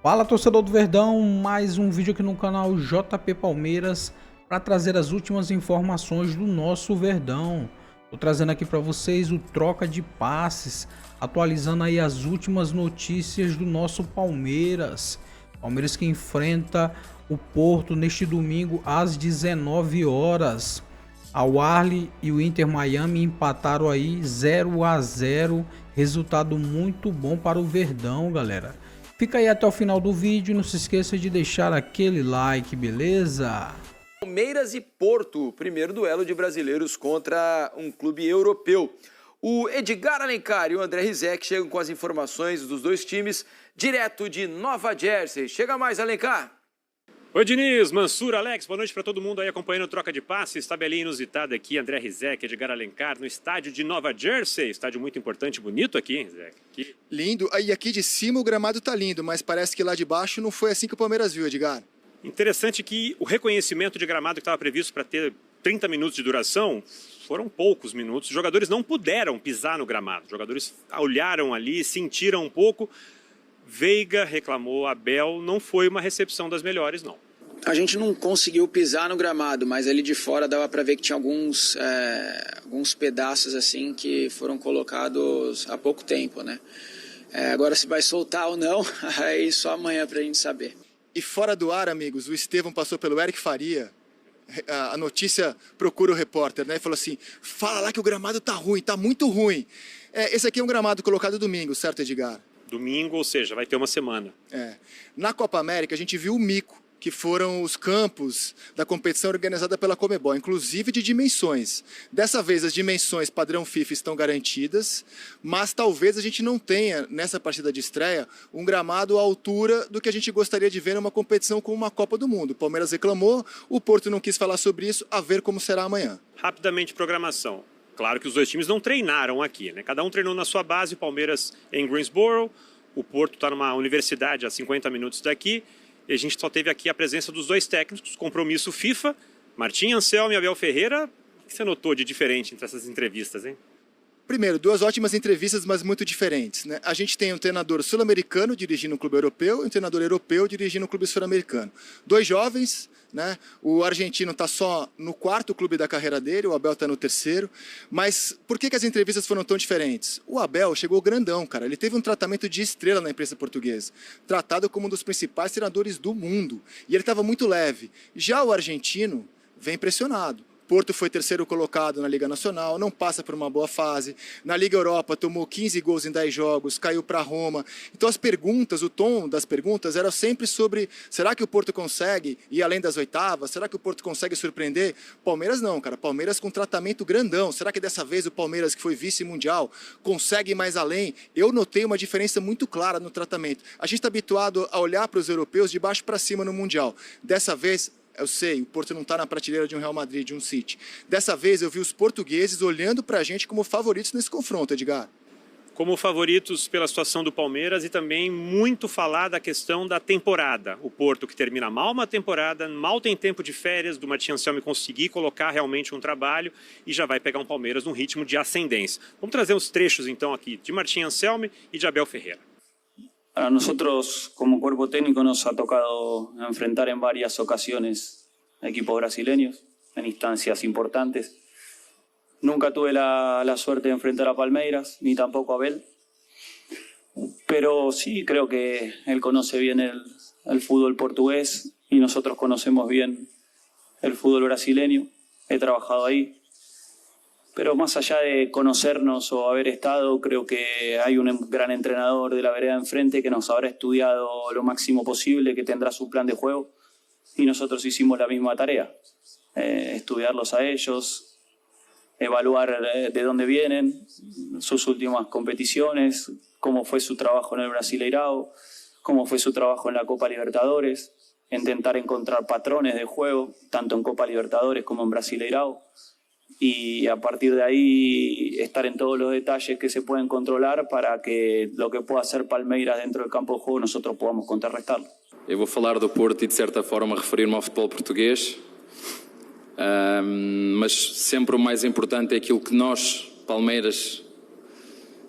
Fala, torcedor do Verdão, mais um vídeo aqui no canal JP Palmeiras para trazer as últimas informações do nosso Verdão. Tô trazendo aqui para vocês o troca de passes, atualizando aí as últimas notícias do nosso Palmeiras. Palmeiras que enfrenta o Porto neste domingo às 19 horas. Al Ahly e o Inter Miami empataram aí 0 a 0, resultado muito bom para o Verdão, galera. Fica aí até o final do vídeo e não se esqueça de deixar aquele like, beleza? Palmeiras e Porto, primeiro duelo de brasileiros contra um clube europeu. O Edgar Alencar e o André Rizek chegam com as informações dos dois times direto de Nova Jersey. Chega mais, Alencar! Oi, Diniz, Mansur, Alex, boa noite para todo mundo aí acompanhando o Troca de Passes. Tabelinha inusitada aqui, André Rizek, Edgar Alencar, no estádio de Nova Jersey. Estádio muito importante, bonito aqui, hein, Rizek? Aqui. Lindo. Aí aqui de cima o gramado tá lindo, mas parece que lá de baixo não foi assim que o Palmeiras viu, Edgar. Interessante que o reconhecimento de gramado que estava previsto para ter 30 minutos de duração, foram poucos minutos. Os jogadores não puderam pisar no gramado. Os jogadores olharam ali, sentiram um pouco. Veiga reclamou, Abel, não foi uma recepção das melhores, não. A gente não conseguiu pisar no gramado, mas ali de fora dava para ver que tinha alguns pedaços assim que foram colocados há pouco tempo, né? Agora se vai soltar ou não, aí só amanhã pra gente saber. E fora do ar, amigos, o Estevão passou pelo Eric Faria. A notícia procura o repórter, né? E falou assim, fala lá que o gramado tá ruim, tá muito ruim. Esse aqui é um gramado colocado domingo, certo, Edgar? Domingo, ou seja, vai ter uma semana. Na Copa América a gente viu o mico, que foram os campos da competição organizada pela Conmebol, inclusive de dimensões. Dessa vez as dimensões padrão FIFA estão garantidas, mas talvez a gente não tenha, nessa partida de estreia, um gramado à altura do que a gente gostaria de ver numa competição como uma Copa do Mundo. O Palmeiras reclamou, o Porto não quis falar sobre isso, a ver como será amanhã. Rapidamente, programação. Claro que os dois times não treinaram aqui, né? Cada um treinou na sua base, o Palmeiras em Greensboro, o Porto está numa universidade a 50 minutos daqui, e a gente só teve aqui a presença dos dois técnicos, compromisso FIFA, Martim Anselmo e Abel Ferreira. O que você notou de diferente entre essas entrevistas, hein? Primeiro, duas ótimas entrevistas, mas muito diferentes, né? A gente tem um treinador sul-americano dirigindo um clube europeu e um treinador europeu dirigindo um clube sul-americano. Dois jovens, né? O argentino está só no quarto clube da carreira dele, o Abel está no terceiro. Mas por que as entrevistas foram tão diferentes? O Abel chegou grandão, cara. Ele teve um tratamento de estrela na imprensa portuguesa, tratado como um dos principais treinadores do mundo. E ele estava muito leve. Já o argentino vem pressionado. Porto foi terceiro colocado na Liga Nacional, não passa por uma boa fase. Na Liga Europa tomou 15 gols em 10 jogos, caiu para Roma. Então as perguntas, o tom das perguntas era sempre sobre, será que o Porto consegue ir além das oitavas? Será que o Porto consegue surpreender? Palmeiras não, cara. Palmeiras com tratamento grandão. Será que dessa vez o Palmeiras, que foi vice-mundial, consegue ir mais além? Eu notei uma diferença muito clara no tratamento. A gente está habituado a olhar para os europeus de baixo para cima no Mundial. Dessa vez, eu sei, o Porto não está na prateleira de um Real Madrid, de um City. Dessa vez eu vi os portugueses olhando para a gente como favoritos nesse confronto, Edgar. Como favoritos pela situação do Palmeiras e também muito falar da questão da temporada. O Porto que termina mal uma temporada, mal tem tempo de férias do Martim Anselmo conseguir colocar realmente um trabalho e já vai pegar um Palmeiras num ritmo de ascendência. Vamos trazer uns trechos então aqui de Martim Anselmo e de Abel Ferreira. A nosotros como cuerpo técnico nos ha tocado enfrentar en varias ocasiones a equipos brasileños en instancias importantes. Nunca tuve la suerte de enfrentar a Palmeiras, ni tampoco a Abel, pero sí creo que él conoce bien el fútbol portugués y nosotros conocemos bien el fútbol brasileño. He trabajado ahí. Pero más allá de conocernos o haber estado, creo que hay un gran entrenador de la vereda enfrente que nos habrá estudiado lo máximo posible, que tendrá su plan de juego, y nosotros hicimos la misma tarea, estudiarlos a ellos, evaluar de dónde vienen, sus últimas competiciones, cómo fue su trabajo en el Brasileirao, cómo fue su trabajo en la Copa Libertadores, intentar encontrar patrones de juego, tanto en Copa Libertadores como en Brasileirao, y a partir de ahí estar en todos los detalles que se pueden controlar para que lo que pueda hacer Palmeiras dentro del campo de juego nosotros podamos contrarrestarlo. Eu vou falar do Porto e de certa forma referir-me ao futebol português, mas sempre o mais importante é aquilo que nós, Palmeiras,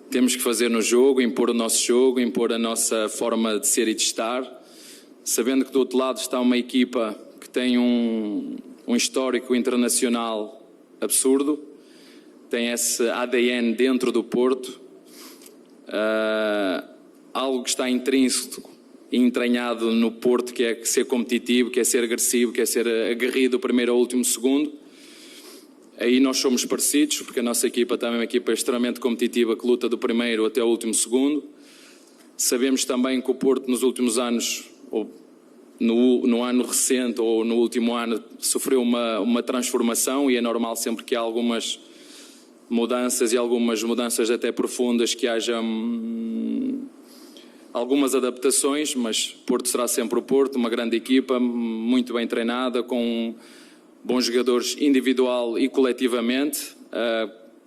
temos que fazer no jogo, impor o nosso jogo, impor a nossa forma de ser e de estar. sabendo que do outro lado está uma equipa que tem um histórico internacional absurdo, tem esse ADN dentro do Porto, algo que está intrínseco e entranhado no Porto, que é ser competitivo, que é ser agressivo, que é ser aguerrido do primeiro ao último segundo. Aí nós somos parecidos, porque a nossa equipa também é uma equipa extremamente competitiva, que luta do primeiro até o último segundo. Sabemos também que o Porto nos últimos anos, ou no ano recente ou no último ano, sofreu uma transformação, e é normal sempre que há algumas mudanças, e algumas mudanças até profundas, que haja algumas adaptações, mas Porto será sempre o Porto, uma grande equipa, muito bem treinada, com bons jogadores individual e coletivamente.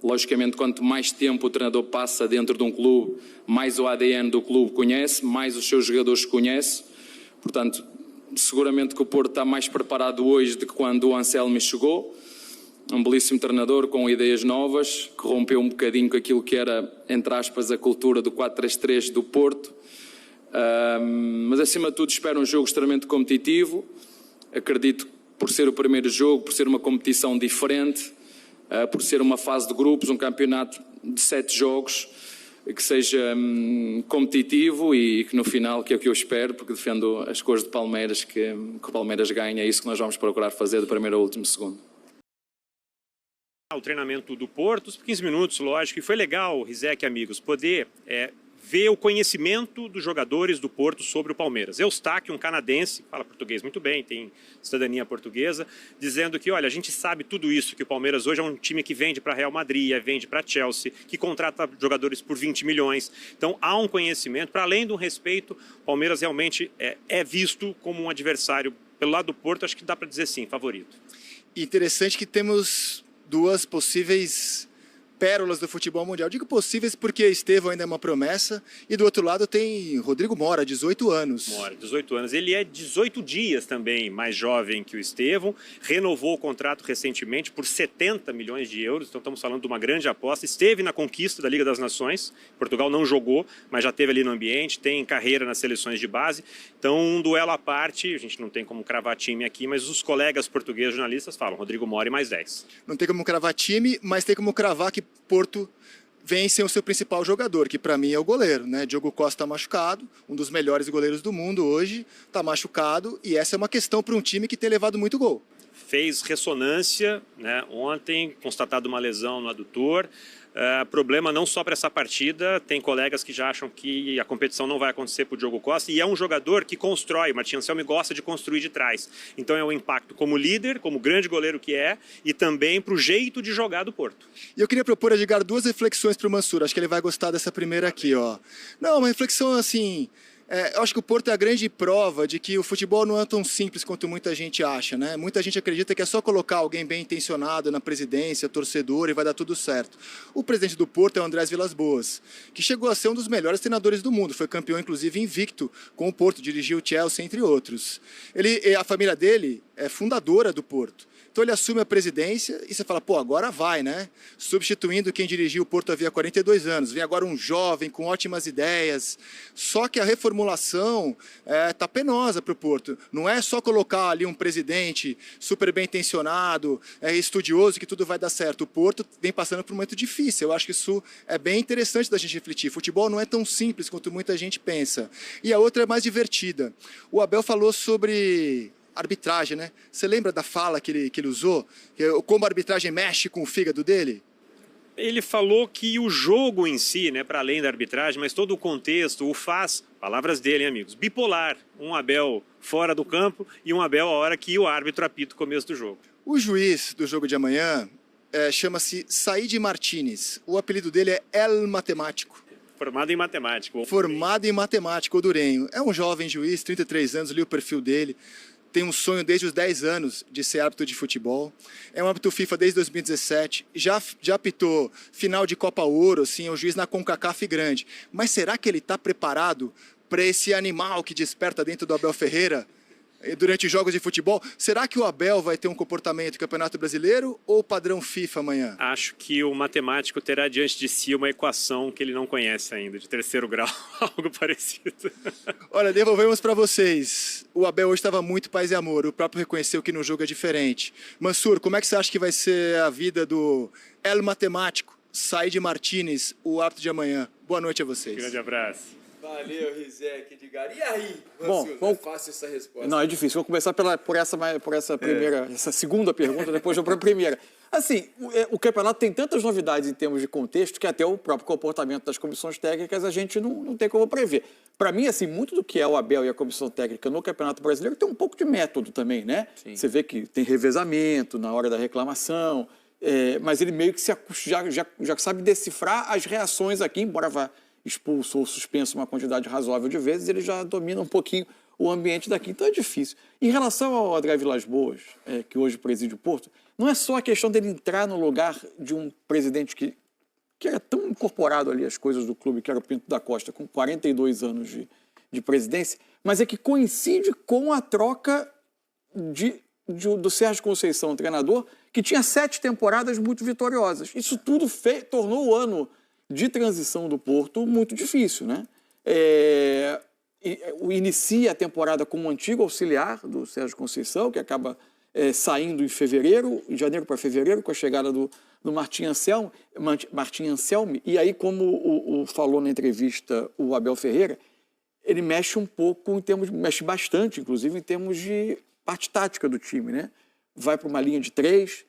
Logicamente, quanto mais tempo o treinador passa dentro de um clube, mais o ADN do clube conhece, mais os seus jogadores conhece. Portanto, seguramente que o Porto está mais preparado hoje do que quando o Anselmi chegou. Um belíssimo treinador com ideias novas, que rompeu um bocadinho com aquilo que era, entre aspas, a cultura do 4-3-3 do Porto. Mas acima de tudo espero um jogo extremamente competitivo. Acredito que por ser o primeiro jogo, por ser uma competição diferente, por ser uma fase de grupos, um campeonato de 7 jogos, que seja competitivo e que no final, que é o que eu espero, porque defendo as cores de Palmeiras, que o Palmeiras ganhe. É isso que nós vamos procurar fazer do primeiro ao último segundo. O treinamento do Porto, os 15 minutos, lógico, e foi legal, Rizek, amigos, poder ver o conhecimento dos jogadores do Porto sobre o Palmeiras. Eustáquio, um canadense, fala português muito bem, tem cidadania portuguesa, dizendo que, olha, a gente sabe tudo isso, que o Palmeiras hoje é um time que vende para Real Madrid, vende para Chelsea, que contrata jogadores por 20 milhões. Então, há um conhecimento, para além do respeito, o Palmeiras realmente é visto como um adversário, pelo lado do Porto, acho que dá para dizer sim, favorito. Interessante que temos duas possíveis pérolas do futebol mundial. Digo possíveis porque Estevão ainda é uma promessa, e do outro lado tem Rodrigo Mora, 18 anos. Mora, 18 anos. Ele é 18 dias também mais jovem que o Estevão, renovou o contrato recentemente por 70 milhões de euros, então estamos falando de uma grande aposta. Esteve na conquista da Liga das Nações, Portugal não jogou, mas já esteve ali no ambiente, tem carreira nas seleções de base, então um duelo à parte, a gente não tem como cravar time aqui, mas os colegas portugueses jornalistas falam, Rodrigo Mora e mais 10. Não tem como cravar time, mas tem como cravar que Porto vem sem o seu principal jogador, que para mim é o goleiro, né? Diogo Costa está machucado, um dos melhores goleiros do mundo hoje, está machucado, e essa é uma questão para um time que tem levado muito gol. Fez ressonância, né, ontem, constatado uma lesão no adutor. Problema não só para essa partida, tem colegas que já acham que a competição não vai acontecer para o Diogo Costa, e é um jogador que constrói, o Martin Anselmi gosta de construir de trás. Então é um impacto como líder, como grande goleiro que é, e também para o jeito de jogar do Porto. E eu queria propor, Edgar, duas reflexões para o Mansur, acho que ele vai gostar dessa primeira aqui, ó. Não, uma reflexão assim... eu acho que o Porto é a grande prova de que o futebol não é tão simples quanto muita gente acha, né? Muita gente acredita que é só colocar alguém bem intencionado na presidência, torcedor, e vai dar tudo certo. O presidente do Porto é o Andrés Vilas-Boas, que chegou a ser um dos melhores treinadores do mundo, foi campeão inclusive invicto com o Porto, dirigiu o Chelsea, entre outros. A família dele é fundadora do Porto. Então ele assume a presidência e você fala, pô, agora vai, né? Substituindo quem dirigiu o Porto havia 42 anos. Vem agora um jovem com ótimas ideias. Só que a reformulação tá penosa para o Porto. Não é só colocar ali um presidente super bem intencionado, estudioso, que tudo vai dar certo. O Porto vem passando por um momento difícil. Eu acho que isso é bem interessante da gente refletir. Futebol não é tão simples quanto muita gente pensa. E a outra é mais divertida. O Abel falou sobre arbitragem, né? Você lembra da fala que ele usou? Como a arbitragem mexe com o fígado dele? Ele falou que o jogo em si, né, para além da arbitragem, mas todo o contexto o faz, palavras dele, hein, amigos, bipolar. Um Abel fora do campo e um Abel a hora que o árbitro apita o começo do jogo. O juiz do jogo de amanhã chama-se Said Martínez. O apelido dele é El Matemático. Formado em matemática. Formado em matemática, o Durenho. É um jovem juiz, 33 anos, li o perfil dele. Tem um sonho desde os 10 anos de ser árbitro de futebol. É um árbitro FIFA desde 2017. Já apitou final de Copa Ouro, assim, é um juiz na CONCACAF grande. Mas será que ele está preparado para esse animal que desperta dentro do Abel Ferreira durante jogos de futebol? Será que o Abel vai ter um comportamento Campeonato Brasileiro ou padrão FIFA amanhã? Acho que o matemático terá diante de si uma equação que ele não conhece ainda, de terceiro grau, algo parecido. Olha, devolvemos para vocês o Abel hoje estava muito paz e amor, o próprio reconheceu que no jogo é diferente. Mansur, como é que você acha que vai ser a vida do El Matemático, Said Martínez, o árbitro de amanhã? Boa noite a vocês. Grande abraço. Valeu, Rizek, Edgar. E aí, Bom, não é fácil essa resposta. Não, é difícil. Vou começar por essa primeira, essa segunda pergunta, depois eu para a primeira. Assim, o campeonato tem tantas novidades em termos de contexto que até o próprio comportamento das comissões técnicas a gente não tem como prever. Para mim, assim, muito do que é o Abel e a comissão técnica no Campeonato Brasileiro tem um pouco de método também, né? Sim. Você vê que tem revezamento na hora da reclamação, mas ele meio que já sabe decifrar as reações aqui, embora vá expulso ou suspenso uma quantidade razoável de vezes, ele já domina um pouquinho o ambiente daqui, então é difícil. Em relação ao André Vilas-Boas, que hoje preside o Porto, não é só a questão dele entrar no lugar de um presidente que era tão incorporado ali às coisas do clube, que era o Pinto da Costa, com 42 anos de presidência, mas é que coincide com a troca do Sérgio Conceição, treinador, que tinha 7 temporadas muito vitoriosas. Isso tudo tornou o ano de transição do Porto muito difícil, né? Inicia a temporada com um antigo auxiliar do Sérgio Conceição, que acaba saindo em janeiro para fevereiro, com a chegada do Martim Anselmi, e aí, como falou na entrevista o Abel Ferreira, ele mexe um pouco, mexe bastante, inclusive, em termos de parte tática do time, né? Vai para uma linha de 3,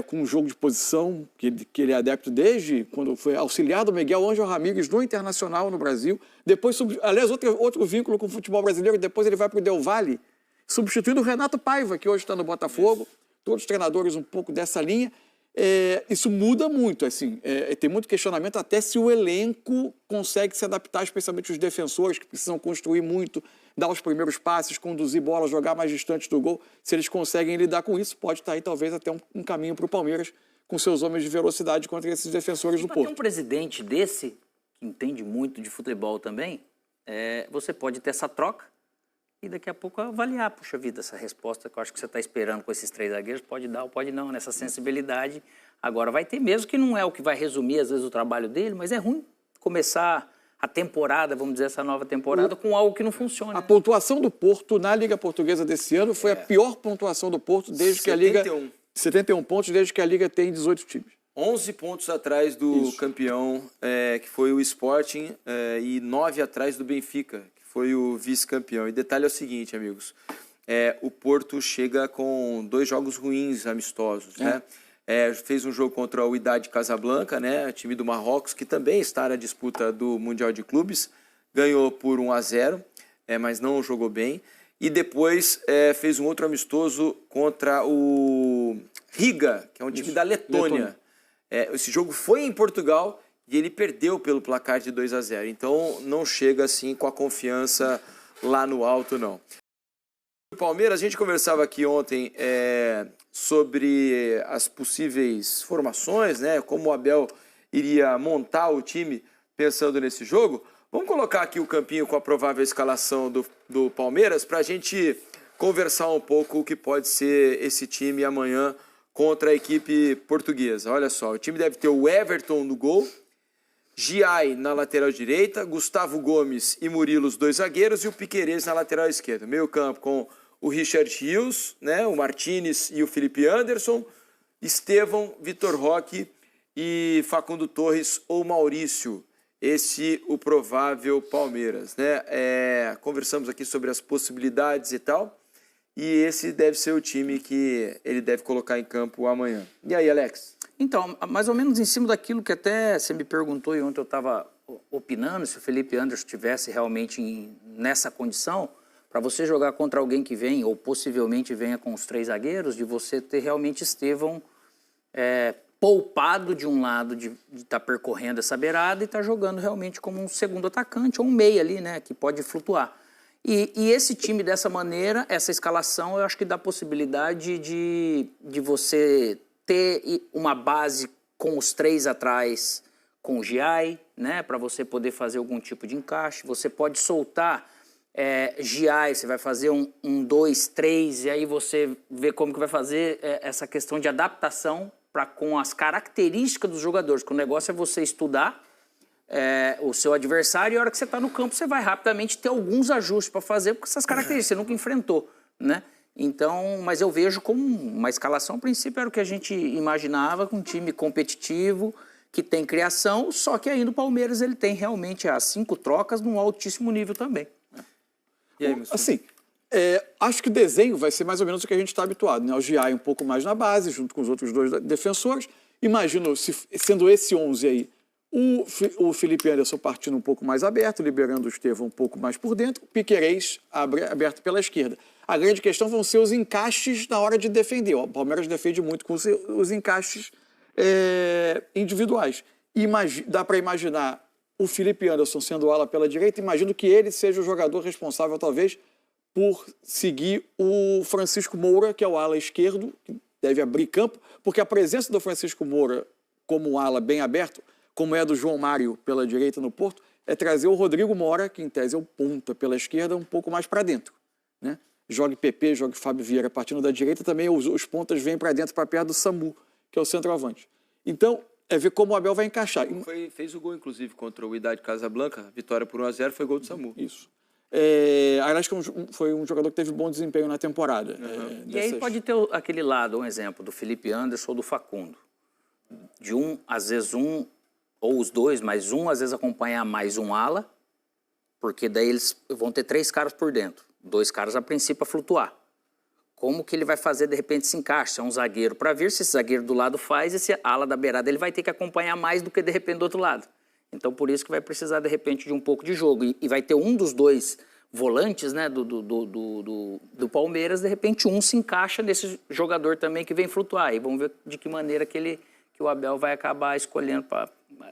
com um jogo de posição que ele é adepto desde quando foi auxiliar do Miguel Ângelo Ramírez no Internacional no Brasil. Depois, aliás, outro vínculo com o futebol brasileiro, depois ele vai para o Del Valle, substituindo o Renato Paiva, que hoje está no Botafogo. Todos os treinadores um pouco dessa linha. Isso muda muito, assim. Tem muito questionamento até se o elenco consegue se adaptar, especialmente os defensores, que precisam construir muito, dar os primeiros passes, conduzir bola, jogar mais distante do gol. Se eles conseguem lidar com isso, pode estar aí talvez até um caminho para o Palmeiras, com seus homens de velocidade contra esses defensores do Porto. Ter um presidente desse, que entende muito de futebol também, você pode ter essa troca e daqui a pouco avaliar, puxa vida, essa resposta que eu acho que você está esperando com esses 3 zagueiros, pode dar ou pode não, nessa sensibilidade. Agora vai ter, mesmo que não é o que vai resumir às vezes o trabalho dele, mas é ruim começar a temporada, vamos dizer, essa nova temporada, com algo que não funciona. A pontuação do Porto na Liga Portuguesa desse ano foi a pior pontuação do Porto desde que a Liga... 71 pontos desde que a Liga tem 18 times. 11 pontos atrás do campeão, que foi o Sporting, e 9 atrás do Benfica, que foi o vice-campeão. E detalhe é o seguinte, amigos, o Porto chega com 2 jogos ruins, amistosos, né? Fez um jogo contra o Wydad Casablanca, né, time do Marrocos, que também está na disputa do Mundial de Clubes, ganhou por 1-0, mas não jogou bem. E depois fez um outro amistoso contra o Riga, que é um time da Letônia. Esse jogo foi em Portugal e ele perdeu pelo placar de 2-0. Então não chega assim com a confiança lá no alto, não. O Palmeiras, a gente conversava aqui ontem sobre as possíveis formações, né? Como o Abel iria montar o time pensando nesse jogo. Vamos colocar aqui o campinho com a provável escalação do Palmeiras para a gente conversar um pouco o que pode ser esse time amanhã contra a equipe portuguesa. Olha só, o time deve ter o Everton no gol, Giai na lateral direita, Gustavo Gomes e Murilo, os 2 zagueiros, e o Piquerez na lateral esquerda. Meio campo com o Richard Rios, né, o Martínez e o Felipe Anderson, Estevão, Vitor Roque e Facundo Torres ou Maurício. Esse o provável Palmeiras, né? Conversamos aqui sobre as possibilidades e tal, e esse deve ser o time que ele deve colocar em campo amanhã. E aí, Alex? Então, mais ou menos em cima daquilo que até você me perguntou e ontem eu estava opinando, se o Felipe Anderson estivesse realmente nessa condição, para você jogar contra alguém que vem, ou possivelmente venha com os 3 zagueiros, de você ter realmente Estevão poupado de um lado de estar percorrendo essa beirada e estar jogando realmente como um segundo atacante, ou um meia ali, né, que pode flutuar. E esse time dessa maneira, essa escalação, eu acho que dá possibilidade de você ter uma base com os 3 atrás, com o Giai, né, para você poder fazer algum tipo de encaixe. Você pode soltar Giai, você vai fazer um 2, 3, e aí você vê como que vai fazer essa questão de adaptação com as características dos jogadores, que o negócio é você estudar, o seu adversário, e a hora que você está no campo, você vai rapidamente ter alguns ajustes para fazer, porque essas características você nunca enfrentou, né? Então, mas eu vejo como uma escalação, a princípio era o que a gente imaginava, com um time competitivo, que tem criação, só que aí no Palmeiras ele tem realmente as 5 trocas num altíssimo nível também. E aí, assim, acho que o desenho vai ser mais ou menos o que a gente está habituado, né? O Giai um pouco mais na base, junto com os outros 2 defensores. Imagino, sendo esse 11 aí, o Felipe Anderson partindo um pouco mais aberto, liberando o Estevão um pouco mais por dentro, o Piquerez aberto pela esquerda. A grande questão vão ser os encaixes na hora de defender. O Palmeiras defende muito com os encaixes individuais. Dá para imaginar o Felipe Anderson sendo ala pela direita, imagino que ele seja o jogador responsável, talvez, por seguir o Francisco Moura, que é o ala esquerdo, que deve abrir campo, porque a presença do Francisco Moura como ala bem aberto, como é do João Mário pela direita no Porto, é trazer o Rodrigo Mora, que em tese é o ponta pela esquerda, um pouco mais para dentro, né? Jogue PP, jogue Fábio Vieira partindo da direita, também os pontas vêm para dentro, para perto do Samu, que é o centroavante. Então, é ver como o Abel vai encaixar. Fez o gol, inclusive, contra o Wydad Casablanca, vitória por 1-0, foi gol do Samu. Isso. Acho que foi um jogador que teve bom desempenho na temporada. E aí pode ter aquele lado, um exemplo, do Felipe Anderson ou do Facundo. De às vezes ou os 2, mas às vezes acompanhar mais um ala, porque daí eles vão ter 3 caras por dentro. 2 caras a princípio a flutuar. Como que ele vai fazer, de repente, se encaixa? Um zagueiro para vir, se esse zagueiro do lado faz, esse ala da beirada ele vai ter que acompanhar mais do que, de repente, do outro lado. Então, por isso que vai precisar, de repente, de um pouco de jogo. E vai ter um dos 2 volantes, né, do Palmeiras, de repente, se encaixa nesse jogador também que vem flutuar. E vamos ver de que maneira que o Abel vai acabar escolhendo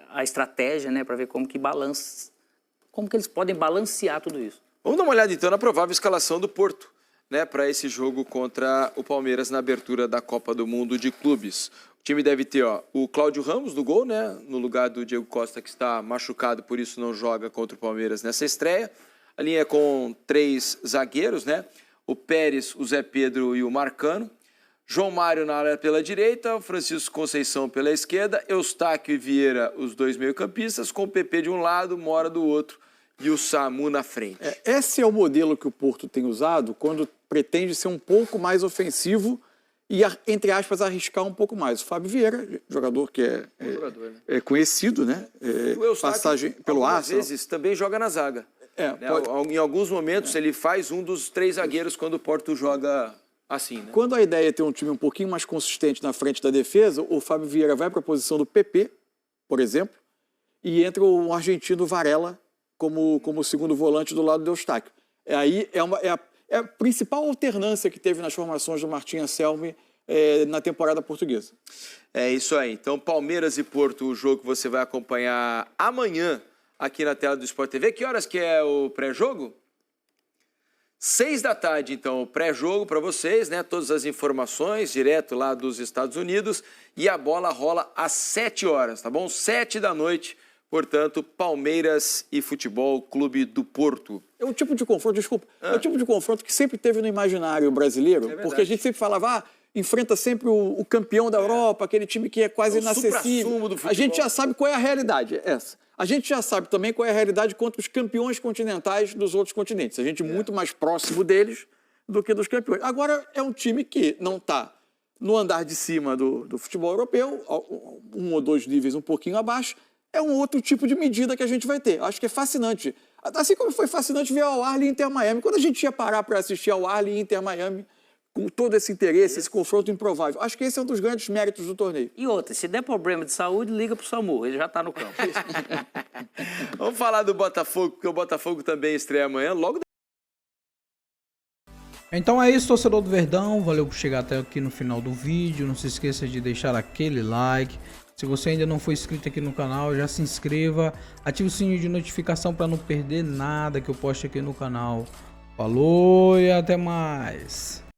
a estratégia, né, para ver como que eles podem balancear tudo isso. Vamos dar uma olhada, então, na provável escalação do Porto, né, para esse jogo contra o Palmeiras na abertura da Copa do Mundo de Clubes. O time deve ter o Cláudio Ramos no gol, né, no lugar do Diego Costa, que está machucado, por isso não joga contra o Palmeiras nessa estreia. A linha é com 3 zagueiros, né, o Pérez, o Zé Pedro e o Marcano. João Mário na área pela direita, o Francisco Conceição pela esquerda, Eustáquio e Vieira, os 2 meio-campistas, com o PP de um lado, Mora do outro e o Samu na frente. Esse é o modelo que o Porto tem usado quando pretende ser um pouco mais ofensivo e, entre aspas, arriscar um pouco mais. O Fábio Vieira, jogador que é conhecido, né? Passagem pelo Arsenal. Às vezes também joga na zaga. Em alguns momentos ele faz um dos 3 zagueiros quando o Porto joga assim, né? Quando a ideia é ter um time um pouquinho mais consistente na frente da defesa, o Fábio Vieira vai para a posição do PP, por exemplo, e entra o argentino Varela como segundo volante do lado do Eustáquio. Aí é a principal alternância que teve nas formações do Martim Anselmi na temporada portuguesa. É isso aí. Então, Palmeiras e Porto, o jogo que você vai acompanhar amanhã aqui na tela do Sport TV. Que horas que é o pré-jogo? 6 da tarde, então, o pré-jogo para vocês, né? Todas as informações, direto lá dos Estados Unidos. E a bola rola às 7 horas, tá bom? 7 da noite. Portanto, Palmeiras e Futebol Clube do Porto. É um tipo de confronto, é um tipo de confronto que sempre teve no imaginário brasileiro, porque a gente sempre falava, enfrenta sempre o campeão da Europa, aquele time que é quase inacessível. A gente já sabe qual é a realidade, essa. A gente já sabe também qual é a realidade contra os campeões continentais dos outros continentes. A gente é muito mais próximo deles do que dos campeões. Agora, é um time que não está no andar de cima do futebol europeu, 1 ou 2 níveis um pouquinho abaixo. É um outro tipo de medida que a gente vai ter. Acho que é fascinante. Assim como foi fascinante ver ao Al Ahly e Inter Miami. Quando a gente ia parar para assistir ao Al Ahly e Inter Miami, com todo esse interesse, esse confronto improvável. Acho que esse é um dos grandes méritos do torneio. E outra, se der problema de saúde, liga pro Samu, ele já está no campo. Vamos falar do Botafogo, porque o Botafogo também estreia amanhã, logo. Então é isso, torcedor do Verdão. Valeu por chegar até aqui no final do vídeo. Não se esqueça de deixar aquele like. Se você ainda não for inscrito aqui no canal, já se inscreva, ative o sininho de notificação para não perder nada que eu poste aqui no canal. Falou e até mais!